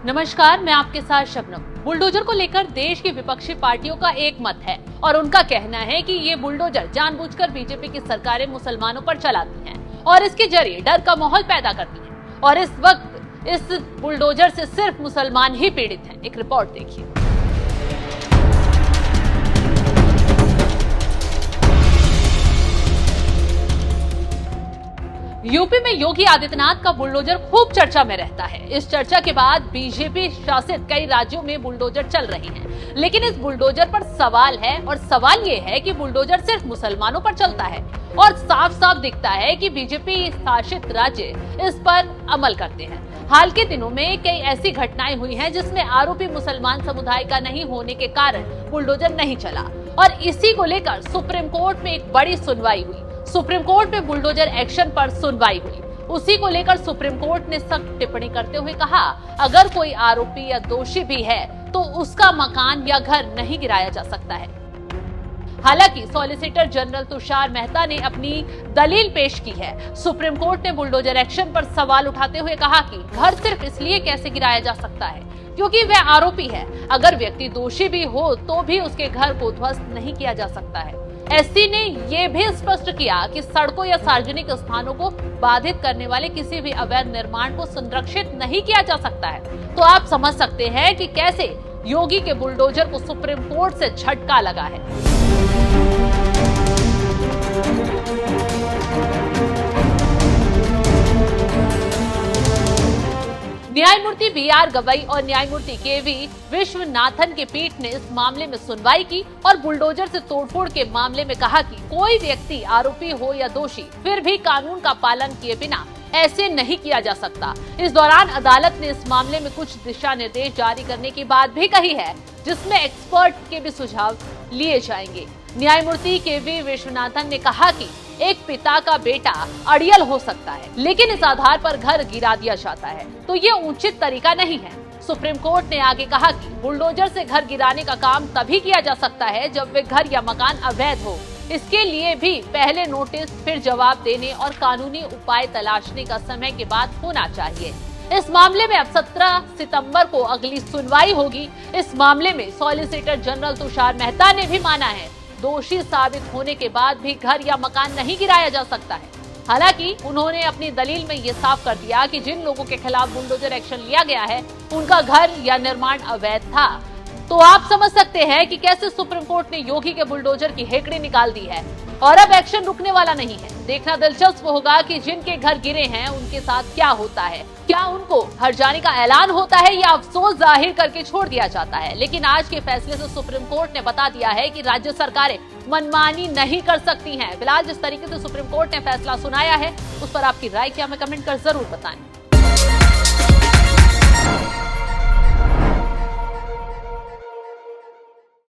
नमस्कार, मैं आपके साथ शबनम। बुलडोजर को लेकर देश की विपक्षी पार्टियों का एक मत है और उनका कहना है कि ये बुलडोजर जानबूझकर बीजेपी की सरकारें मुसलमानों पर चलाती हैं और इसके जरिए डर का माहौल पैदा करती हैं। और इस वक्त इस बुलडोजर से सिर्फ मुसलमान ही पीड़ित हैं। एक रिपोर्ट देखिए। यूपी में योगी आदित्यनाथ का बुलडोजर खूब चर्चा में रहता है। इस चर्चा के बाद बीजेपी शासित कई राज्यों में बुलडोजर चल रही हैं। लेकिन इस बुलडोजर पर सवाल है और सवाल ये है कि बुलडोजर सिर्फ मुसलमानों पर चलता है और साफ साफ दिखता है कि बीजेपी शासित राज्य इस पर अमल करते हैं। हाल के दिनों में कई ऐसी घटनाएं हुई हैं जिसमें आरोपी मुसलमान समुदाय का नहीं होने के कारण बुलडोजर नहीं चला और इसी को लेकर सुप्रीम कोर्ट में एक बड़ी सुनवाई हुई। सुप्रीम कोर्ट में बुलडोजर एक्शन पर सुनवाई हुई। उसी को लेकर सुप्रीम कोर्ट ने सख्त टिप्पणी करते हुए कहा, अगर कोई आरोपी या दोषी भी है तो उसका मकान या घर नहीं गिराया जा सकता है। हालांकि सॉलिसिटर जनरल तुषार मेहता ने अपनी दलील पेश की है। सुप्रीम कोर्ट ने बुलडोजर एक्शन पर सवाल उठाते हुए कहा कि घर सिर्फ इसलिए कैसे गिराया जा सकता है क्योंकि वह आरोपी है। अगर व्यक्ति दोषी भी हो तो भी उसके घर को ध्वस्त नहीं किया जा सकता है। एससी ने यह भी स्पष्ट किया कि सड़कों या सार्वजनिक स्थानों को बाधित करने वाले किसी भी अवैध निर्माण को संरक्षित नहीं किया जा सकता है। तो आप समझ सकते हैं कि कैसे योगी के बुलडोजर को सुप्रीम कोर्ट से झटका लगा है। न्यायमूर्ति बी.आर. गवई और न्यायमूर्ति के.वी. विश्वनाथन की पीठ ने इस मामले में सुनवाई की और बुलडोजर से तोड़फोड़ के मामले में कहा कि कोई व्यक्ति आरोपी हो या दोषी फिर भी कानून का पालन किए बिना ऐसे नहीं किया जा सकता। इस दौरान अदालत ने इस मामले में कुछ दिशा निर्देश जारी करने की बात भी कही है जिसमें एक्सपर्ट के भी सुझाव लिए जाएंगे। न्यायमूर्ति के.वी. विश्वनाथन ने कहा कि एक पिता का बेटा अड़ियल हो सकता है लेकिन इस आधार पर घर गिरा दिया जाता है तो ये उचित तरीका नहीं है। सुप्रीम कोर्ट ने आगे कहा कि बुलडोजर से घर गिराने का काम तभी किया जा सकता है जब वे घर या मकान अवैध हो। इसके लिए भी पहले नोटिस, फिर जवाब देने और कानूनी उपाय तलाशने का समय के बाद होना चाहिए। इस मामले में अब 17 सितंबर को अगली सुनवाई होगी। इस मामले में सॉलिसिटर जनरल तुषार मेहता ने भी माना है दोषी साबित होने के बाद भी घर या मकान नहीं गिराया जा सकता है। हालांकि उन्होंने अपनी दलील में ये साफ कर दिया कि जिन लोगों के खिलाफ बुलडोजर एक्शन लिया गया है उनका घर या निर्माण अवैध था। तो आप समझ सकते हैं कि कैसे सुप्रीम कोर्ट ने योगी के बुलडोजर की हेकड़ी निकाल दी है और अब एक्शन रुकने वाला नहीं है। देखना दिलचस्प होगा कि जिनके घर गिरे हैं उनके साथ क्या होता है। क्या उनको हट जाने का ऐलान होता है या अफसोस जाहिर करके छोड़ दिया जाता है। लेकिन आज के फैसले से सुप्रीम कोर्ट ने बता दिया है कि राज्य सरकारें मनमानी नहीं कर सकती हैं। फिलहाल जिस तरीके से सुप्रीम कोर्ट ने फैसला सुनाया है उस पर आपकी राय क्या, हमें कमेंट कर जरूर बताएं।